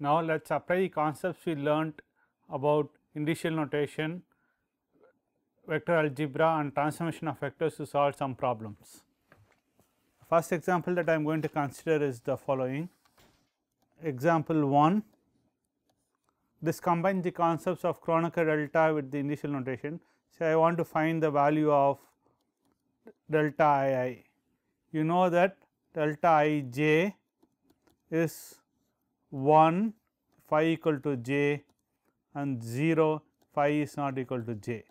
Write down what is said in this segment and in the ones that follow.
Now, let us apply the concepts we learnt about initial notation, vector algebra and transformation of vectors to solve some problems. First example that I am going to consider is the following. Example 1, this combines the concepts of Kronecker delta with the initial notation. Say I want to find the value of delta I. You know that delta I j is 1 phi equal to j and 0 phi is not equal to j,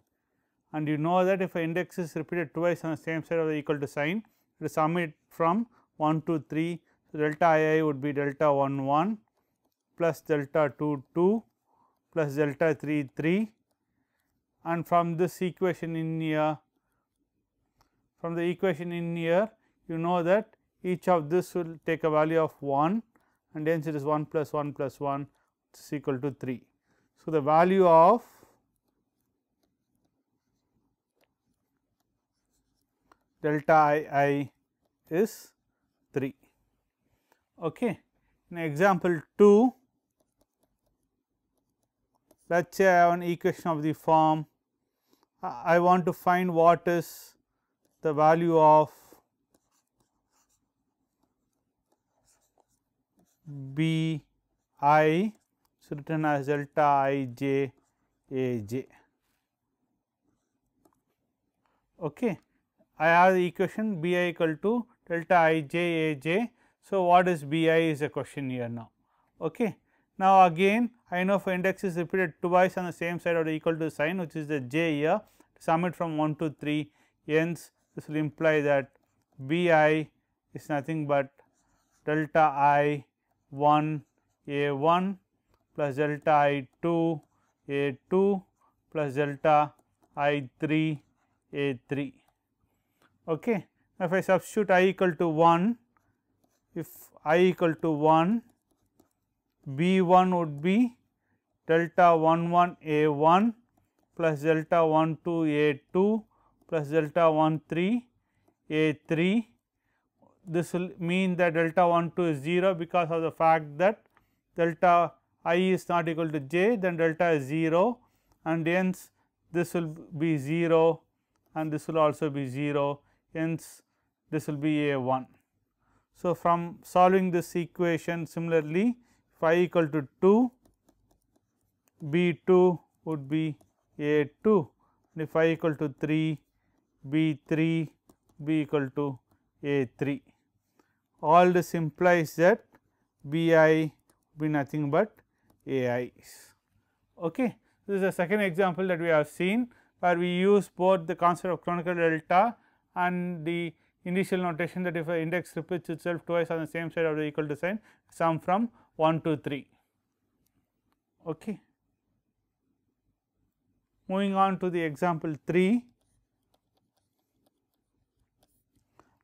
and you know that if an index is repeated twice on the same side of the equal to sign, it is sum it from 1 to 3. So, delta I would be delta 1 1 plus delta 2 2 plus delta 3 3, and from this equation in here, you know that each of this will take a value of 1 and hence it is 1 plus 1 plus 1 is equal to 3. So, the value of delta I is 3. Okay. In example 2, let us say I have an equation of the form, I want to find what is the value of B I, so written as delta I j a j. Okay. I have the equation B I equal to delta I j a j. So, what is B I is a question here now. Okay. Now, again I know if index is repeated twice on the same side of the equal to sign, which is the j here, sum it from 1 to 3, hence this will imply that B I is nothing but delta I 1 a 1 plus delta I 2 a 2 plus delta I 3 a 3. Okay. Now, if I substitute I equal to 1, if I equal to 1, B 1 would be delta 1 1 a 1 plus delta 1 2 a 2 plus delta 1 3 a 3. This will mean that delta 1 2 is 0 because of the fact that delta I is not equal to j, then delta is 0 and hence this will be 0 and this will also be 0, hence this will be a 1. So, from solving this equation, similarly if I equal to 2, B 2 would be a 2, and if I equal to 3, B 3 be equal to a 3. All this implies that B I be nothing but A I's. Okay. This is the second example that we have seen, where we use both the concept of Kronecker delta and the initial notation, that if an index repeats itself twice on the same side of the equal to sign, sum from 1 to 3. Okay. Moving on to the example 3,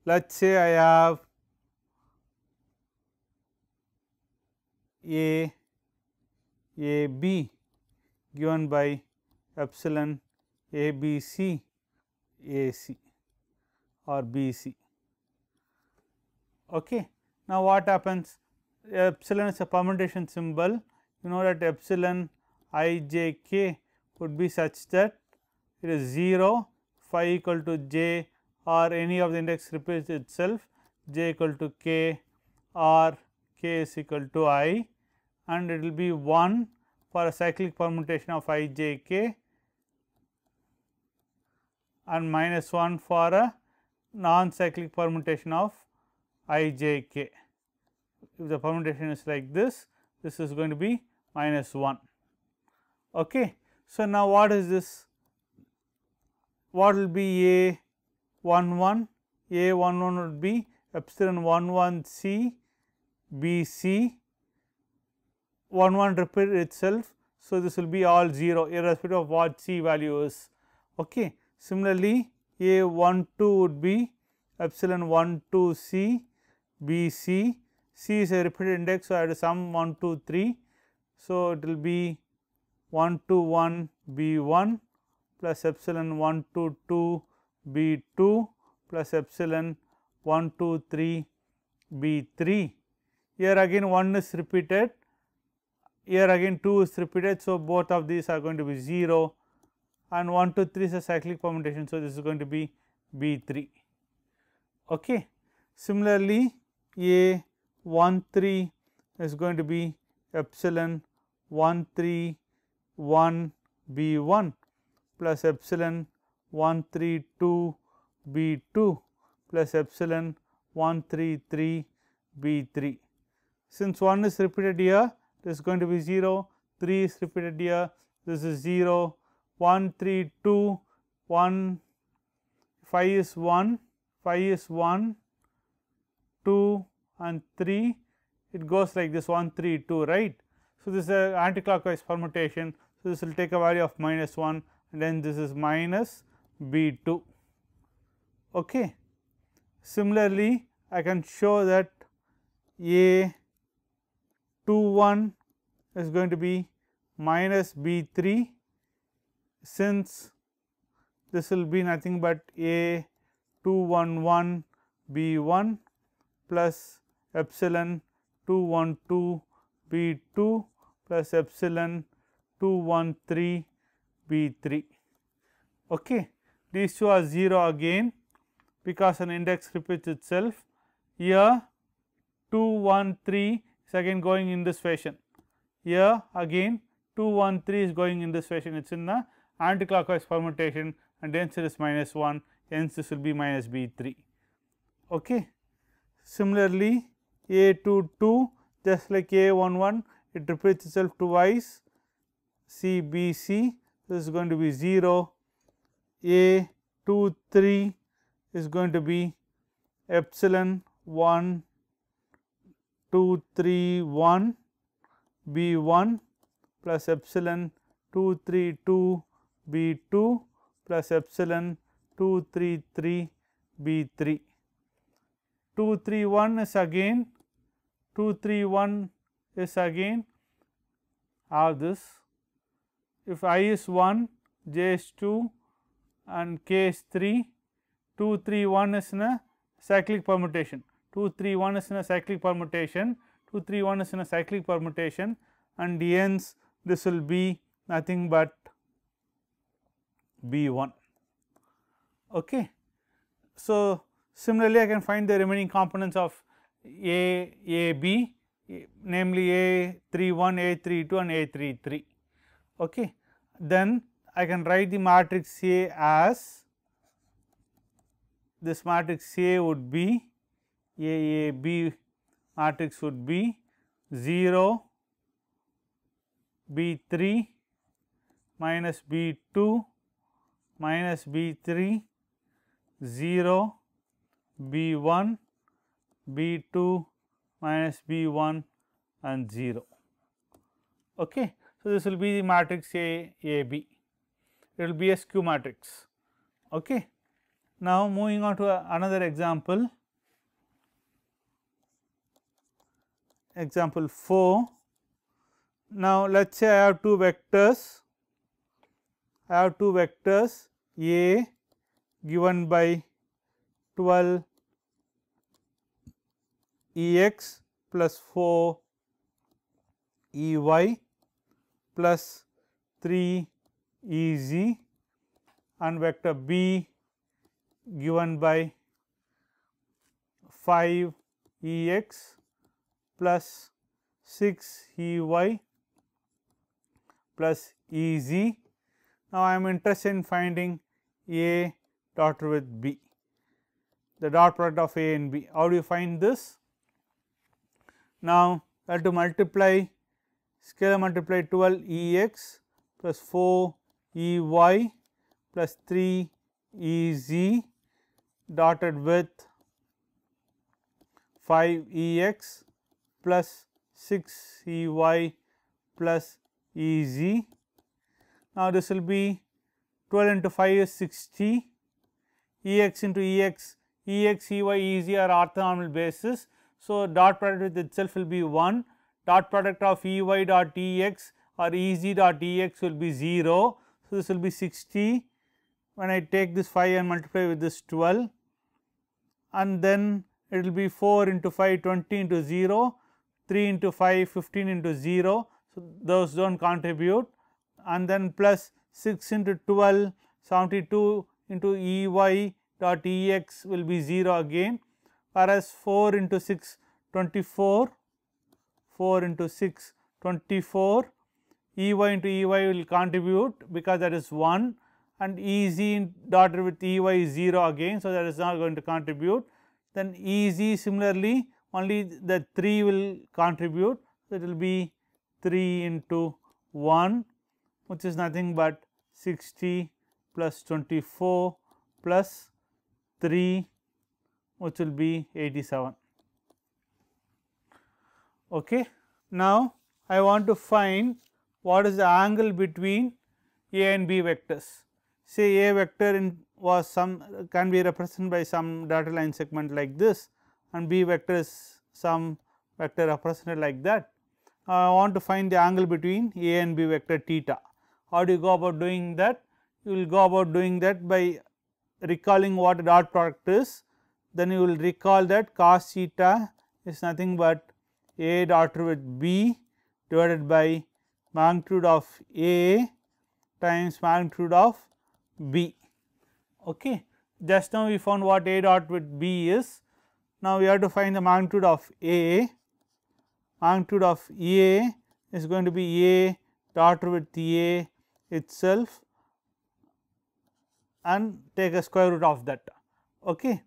let us say I have A B given by epsilon A B C A C or B C. Okay. Now, what happens? Epsilon is a permutation symbol. You know that epsilon I j k would be such that it is 0, phi equal to j, or any of the index repeats itself, j equal to k or k is equal to I, and it will be 1 for a cyclic permutation of I j k and minus 1 for a non cyclic permutation of I j k. If the permutation is like this, this is going to be minus 1. Okay. So, now what is this? What will be A 1 1? A 1 1 would be epsilon 1 1 C B C, 1 1 repeat itself. So, this will be all 0 irrespective of what C value is. Okay. Similarly, A 1 2 would be epsilon 1 2 C B C, C is a repeated index. So, I have to sum 1 2 3. So, it will be 1 2 1 B 1 plus epsilon 1 2 2 B 2 plus epsilon 1 2 3 B 3. Here again 1 is repeated here again 2 is repeated. So, both of these are going to be 0 and 1 2 3 is a cyclic permutation. So, this is going to be B 3. Okay. Similarly, A 1 3 is going to be epsilon 1 3 1 B 1 plus epsilon 1 3 2 B 2 plus epsilon 1 3 3 B 3. Since 1 is repeated here, this is going to be 0, 3 is repeated here, this is 0, 1 3 2 1, 5 is 1, 5 is 1, 2 and 3, it goes like this 1 3 2, right. So, this is a anticlockwise permutation. So, this will take a value of minus 1 and then this is minus B 2. Okay. Similarly, I can show that A 2 1 is going to be minus B 3, since this will be nothing but A 2 1 1 B 1 plus epsilon 2 1 2 B 2 plus epsilon 2 1 3 B 3. Okay. These two are 0 again, because an index repeats itself. Here 2 1 3 is again going in this fashion. Here again 2 1 3 is going in this fashion. It is in the anticlockwise permutation and hence it is minus 1, hence this will be minus B 3. Okay. Similarly, A 2 2, just like A 1 1, it repeats itself twice, C B C, this is going to be 0, A 2 3 is going to be epsilon 1 2 3 1 B 1 plus epsilon 2 3 2 B 2 plus epsilon 2 3 3 B 3. 2 3 1 is again 2 3 1 is again have this. If I is 1, j is 2 and k is 3, 2 3 1 is in a cyclic permutation, 2 3 1 is in a cyclic permutation, 2 3 1 is in a cyclic permutation and hence this will be nothing but B 1. Okay. So, similarly, I can find the remaining components of A B, namely A 3 1, A 3 2 and A 3 3. Okay. Then I can write the matrix A as, this matrix A would be A B matrix would be 0 B 3 minus B 2 minus B 3 0 B 1 B 2 minus B 1 and 0. Okay. So, this will be the matrix A B, it will be a skew matrix. Okay. Now, moving on to another example, example 4. Now, let us say I have two vectors, A given by 12 Ex plus 4 Ey plus 3 Ez and vector B given by 5 Ex plus 6 Ey plus Ez. Now, I am interested in finding A dotted with B, the dot product of A and B. How do you find this? Now, I have to multiply, scalar multiply 12 Ex plus 4 Ey plus 3 Ez dotted with 5 Ex plus 6 Ey plus Ez. Now, this will be 12 into 5 is 60, Ex into Ex, Ey, Ez are orthonormal bases. So, dot product with itself will be 1, dot product of Ey dot Ex or Ez dot Ex will be 0. So, this will be 60 when I take this 5 and multiply with this 12, and then it will be 4 into 5 20 into 0, 3 into 5 15 into 0. So, those do not contribute, and then plus 6 into 12 72 into E y dot E x will be 0 again, whereas 4 into 6 24, 4 into 6 24, E y into E y will contribute because that is 1, and E z dotted with E y is 0 again. So, that is not going to contribute. Then E z similarly only the 3 will contribute. So, it will be 3 into 1, which is nothing but 60 plus 24 plus 3, which will be 87. Okay. Now, I want to find what is the angle between A and B vectors. Say A vector was can be represented by some dotted line segment like this, and B vector is some vector represented like that. I want to find the angle between A and B vector theta. How do you go about doing that? You will go about doing that by recalling what a dot product is. Then you will recall that cos theta is nothing but A dotted with B divided by magnitude of A times magnitude of B. Okay. Just now we found what A dot with B is. Now, we have to find the magnitude of A. Magnitude of A is going to be A dotted with A itself, and take a square root of that. Okay.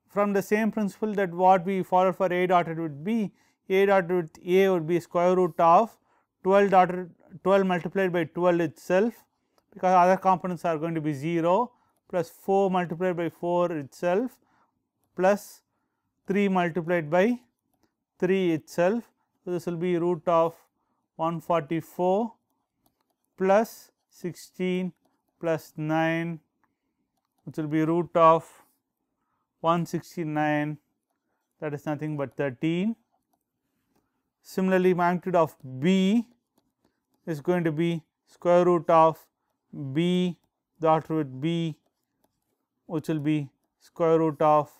From the same principle that what we follow for A dotted with B, A dotted with A would be square root of 12 multiplied by 12 itself, because other components are going to be 0, plus 4 multiplied by 4 itself, plus 3 multiplied by 3 itself. So, this will be root of 144 plus 16 plus 9, which will be root of 169, that is nothing but 13. Similarly, magnitude of B is going to be square root of B dotted with B, which will be square root of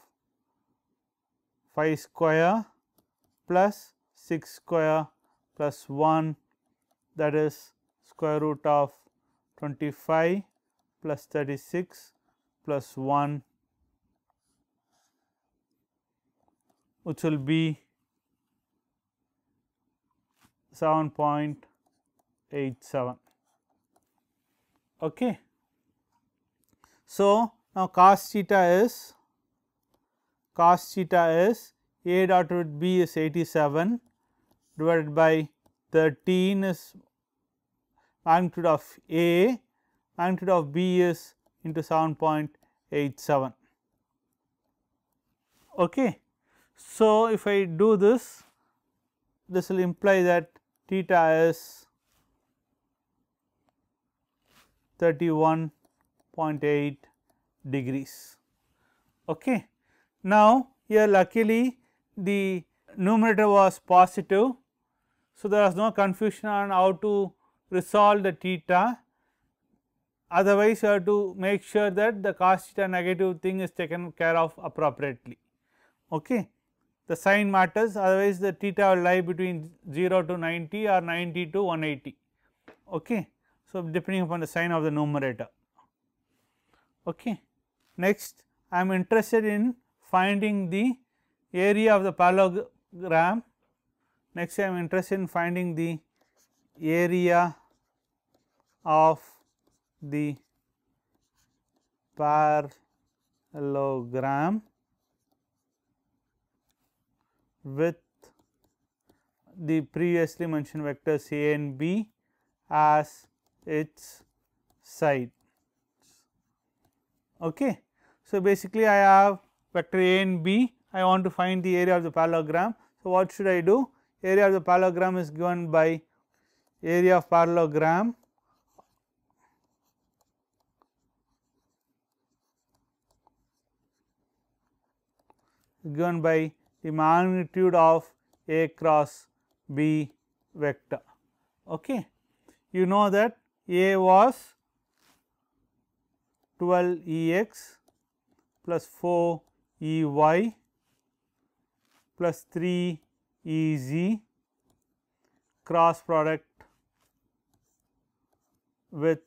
5 square plus 6 square plus 1, that is square root of 25 plus 36 plus 1, which will be 7.87. Okay. So, now cos theta is A dot with B is 87 divided by 13 is magnitude of A, magnitude of B is into 7.87. Okay. So, if I do this, this will imply that theta is 31.8 degrees. Okay. Now, here luckily the numerator was positive. So, there was no confusion on how to resolve the theta. Otherwise, you have to make sure that the cos theta negative thing is taken care of appropriately. Okay. The sign matters, otherwise the theta will lie between 0 to 90 or 90 to 180. Okay. So, depending upon the sign of the numerator. Okay. Next, I am interested in finding the area of the parallelogram. Next, I am interested in finding the area of the parallelogram with the previously mentioned vectors A and B as its side. Okay. So, basically I have vector A and B, I want to find the area of the parallelogram. So, what should I do? Area of the parallelogram is given by area of parallelogram given by the magnitude of A cross B vector. Okay. You know that A was 12 E x plus 4 E y plus 3 E z, cross product with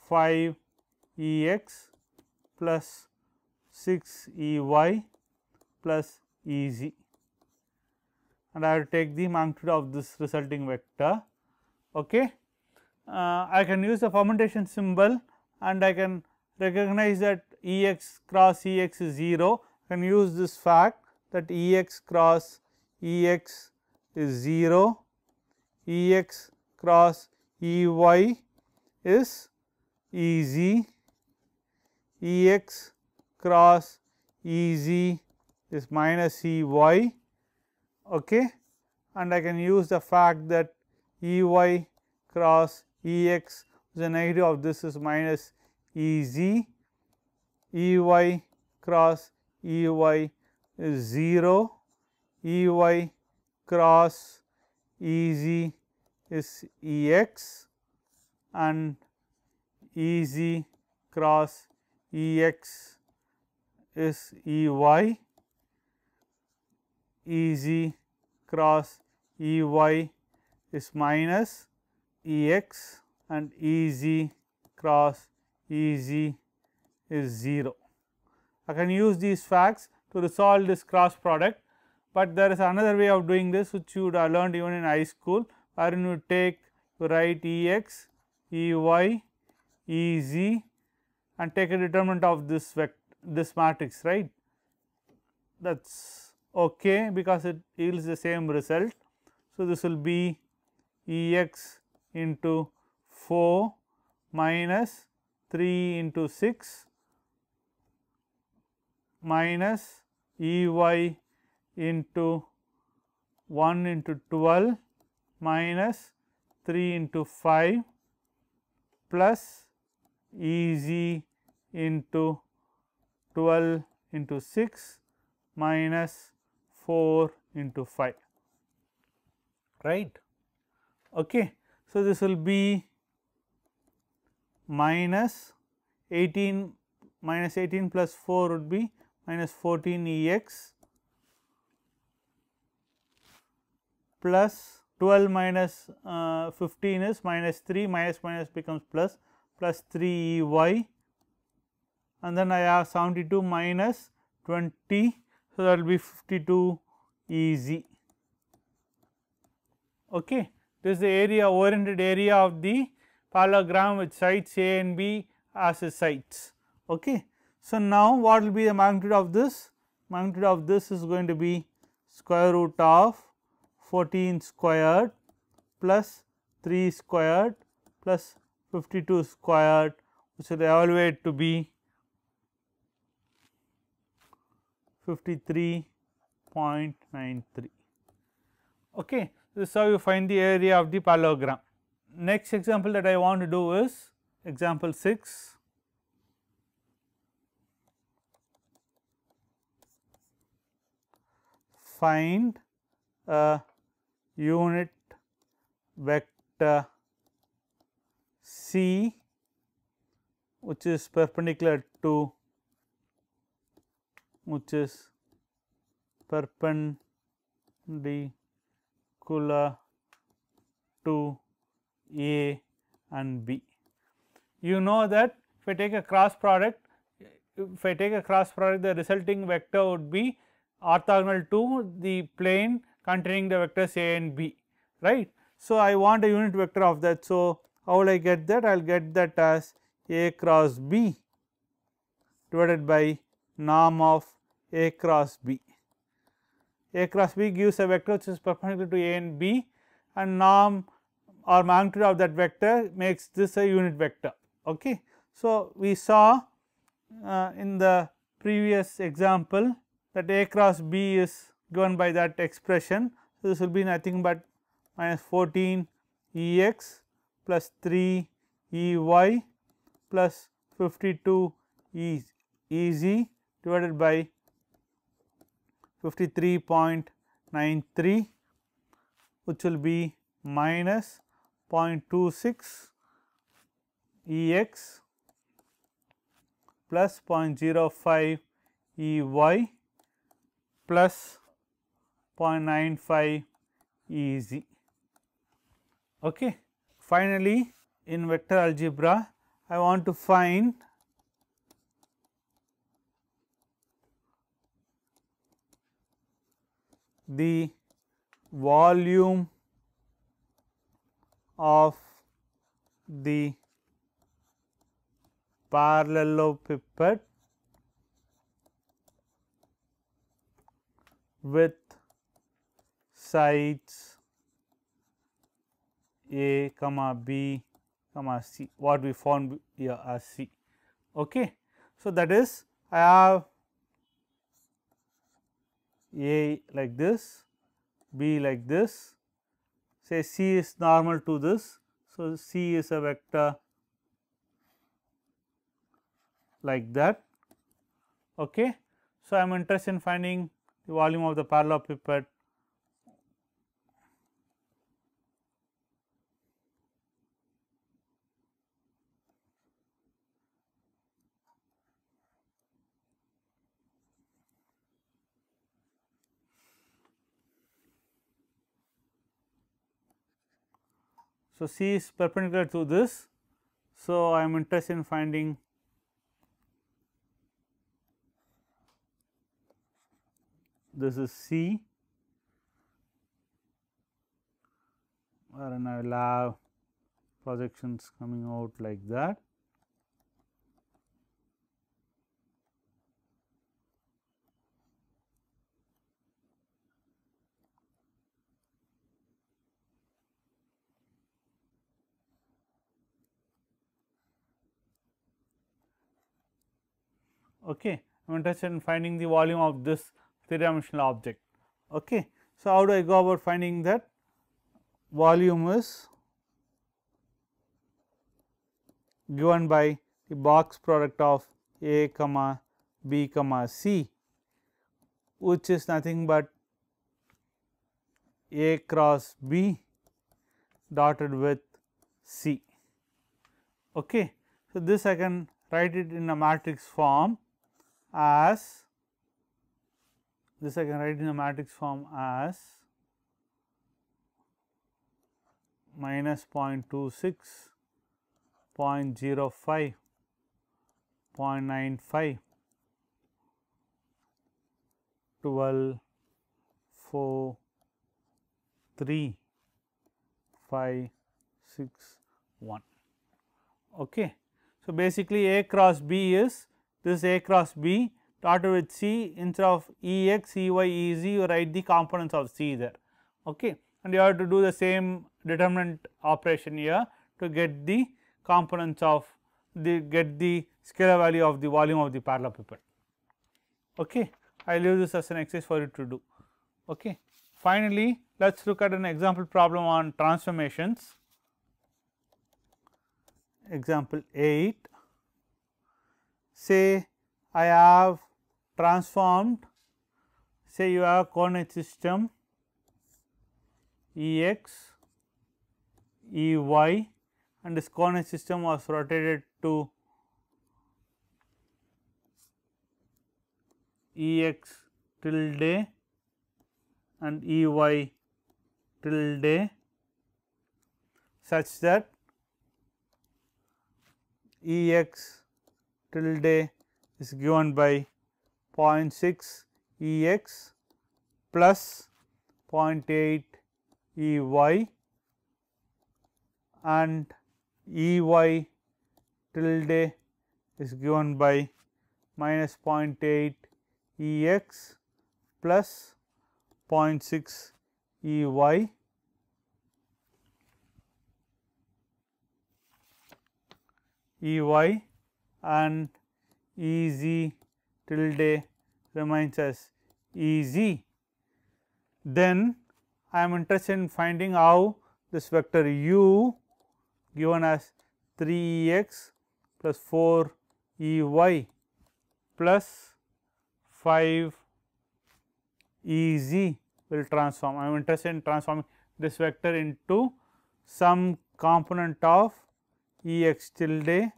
5 E x plus 6 E y plus E z, and I will take the magnitude of this resulting vector. Okay. I can use the permutation symbol and I can recognize that E x cross E x is 0. I can use this fact that E x cross E x is 0, E x cross E y is E z, E x cross E z is minus E y, okay, and I can use the fact that E y cross E x, the negative of this is minus E z, E y cross E y is 0, E y cross E z is E x, and E z cross E x is E y, E z cross E y is minus E x, and E z cross E z is 0. I can use these facts to resolve this cross product, but there is another way of doing this which you would have learned even in high school, wherein you write E x, E y, E z and take a determinant of this matrix, right. That is okay because it yields the same result. So, this will be E x into 4 minus 3 into 6 minus E y into 1 into 12 minus 3 into 5 plus E z into 12 into 6 minus 4 into 5, right. Okay. So, this will be minus 18 plus 4 would be minus 14 E x plus 12 minus 15 is minus 3, minus becomes plus 3 E y, and then I have 72 minus 20. So, that will be 52 E z. Okay. This is the area, oriented area of the parallelogram with sides A and B as its sides. Okay. So, now what will be the magnitude of this? Magnitude of this is going to be square root of 14 squared plus 3 squared plus 52 squared, which will evaluate to be 53.93. Okay. This is how you find the area of the parallelogram. Next example that I want to do is example 6. Find a unit vector C which is perpendicular to to A and B. You know that if I take a cross product, the resulting vector would be orthogonal to the plane containing the vectors A and B, right. So, I want a unit vector of that. So, how will I get that? I will get that as A cross B divided by norm of A cross B. A cross B gives a vector which is perpendicular to A and B, and norm or magnitude of that vector makes this a unit vector. Okay. So, we saw in the previous example that A cross B is given by that expression. So, this will be nothing but minus 14 E x plus 3 E y plus 52 E z divided by 53.93, which will be minus 0.26 E x plus 0.05 E y plus 0.95 E z. Okay. Finally, in vector algebra I want to find the volume of the parallelepiped with sides A, B, C, what we found here as C. Okay. So, that is I have A like this, B like this, say C is normal to this. So, C is a vector like that. Okay. So, I am interested in finding the volume of the parallelepiped So, C is perpendicular to this. So, I am interested in finding this is C, wherein I will have projections coming out like that. Okay. I am interested in finding the volume of this 3-dimensional object. Okay. So, how do I go about finding that? Volume is given by the box product of A, B, C, which is nothing but A cross B dotted with C. Okay. So, this I can write it in a matrix form as minus 0.26, 0.05, 0.95, 12, 4, 3, 5, 6, 1. Okay. So, basically A cross B is this A cross B dotted with C. Instead of E x, E y, E z, you write the components of C there. Okay. And you have to do the same determinant operation here to get the components of get the scalar value of the volume of the parallelepiped. Okay. I will leave this as an exercise for you to do. Okay. Finally, let us look at an example problem on transformations. Example 8. Say I have transformed, say you have a coordinate system E x, E y, and this coordinate system was rotated to E x tilde and E y tilde such that E x tilde is given by 0.6 E x plus 0.8 E y and E y tilde is given by minus 0.8 E x plus 0.6 E y and E z tilde remains as E z. Then I am interested in finding how this vector u given as 3 E x plus 4 E y plus 5 E z will transform. I am interested in transforming this vector into some component of E x tilde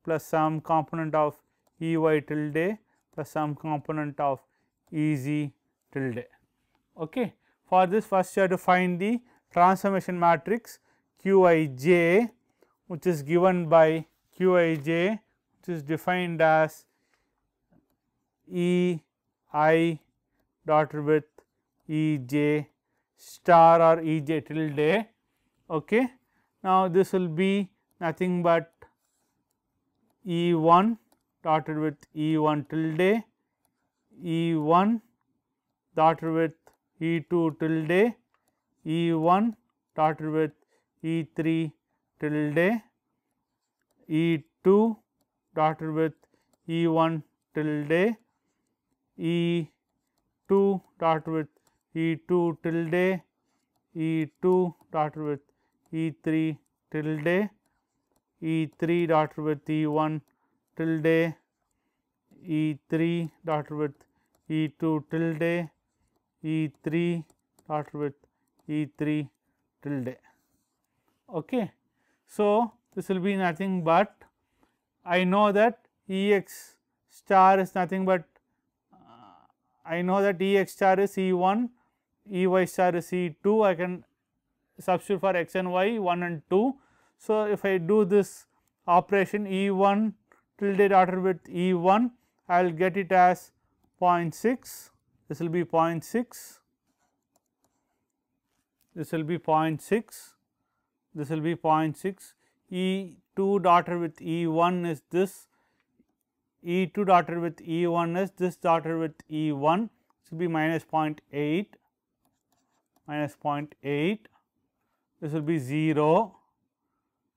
plus some component of E y tilde plus some component of E z tilde. Okay. For this, first you have to find the transformation matrix Q I j, which is given by Qij, which is defined as Ei dot with Ej star or Ej tilde. Okay. Now, this will be nothing but E1 dotted with E1 tilde, E1 dotted with E2 tilde, E1 dotted with E3 tilde, E2 dotted with E1 tilde, E2 dotted with E2 tilde, E2 dotted with E3 tilde, E3 dotted with E1 tilde, E3 dotted with E2 tilde, E3 dotted with E3 tilde. Okay. So, this will be nothing but I know that Ex star is nothing but I know that Ex star is E1, Ey star is E2. I can substitute for x and y 1 and 2. So, if I do this operation E1 tilde dotted with E1, I will get it as 0.6. This will be 0.6. This will be 0.6. This will be 0.6. E2 dotted with E1 is this. E2 dotted with E1 is this dotted with E1. This will be minus 0.8. Minus 0.8. This will be 0.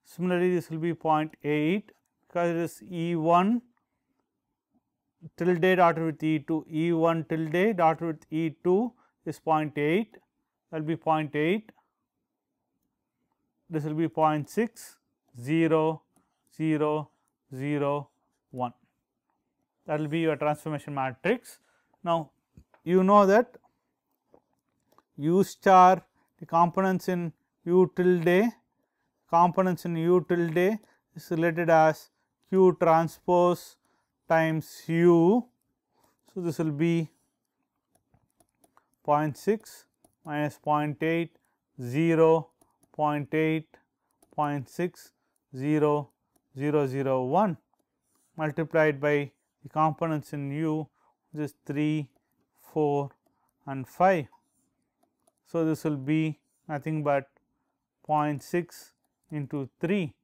Similarly, this will be 0.8 because it is E1 tilde dotted with E2, E1 tilde dotted with E2 is 0.8, that will be 0.8, this will be 0.6, 0, 0, 0, 1. That will be your transformation matrix. Now, you know that U star, the components in U tilde, is related as Q transpose times U. So, this will be 0.6 minus 0.8, 0, 0.8, 0.6, 0, 0, 0, 1 multiplied by the components in U, which is 3, 4 and 5. So, this will be nothing but 0.6 into 3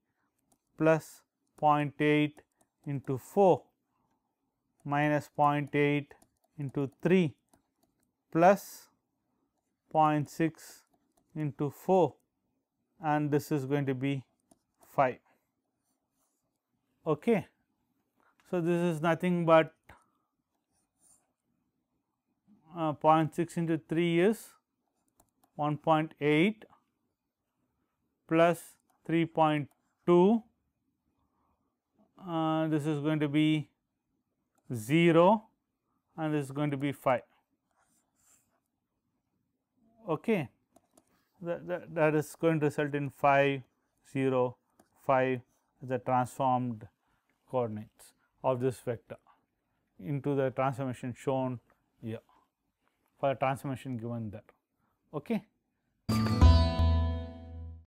plus 0.8 into 4 minus 0.8 into 3 plus 0.6 into 4, and this is going to be 5. Okay. So, this is nothing but 0.6 into 3 is 1.8 plus 3.2, this is going to be 0 and this is going to be 5. Okay. That is going to result in 5, 0, 5 as the transformed coordinates of this vector into the transformation shown here for a transformation given there. Okay.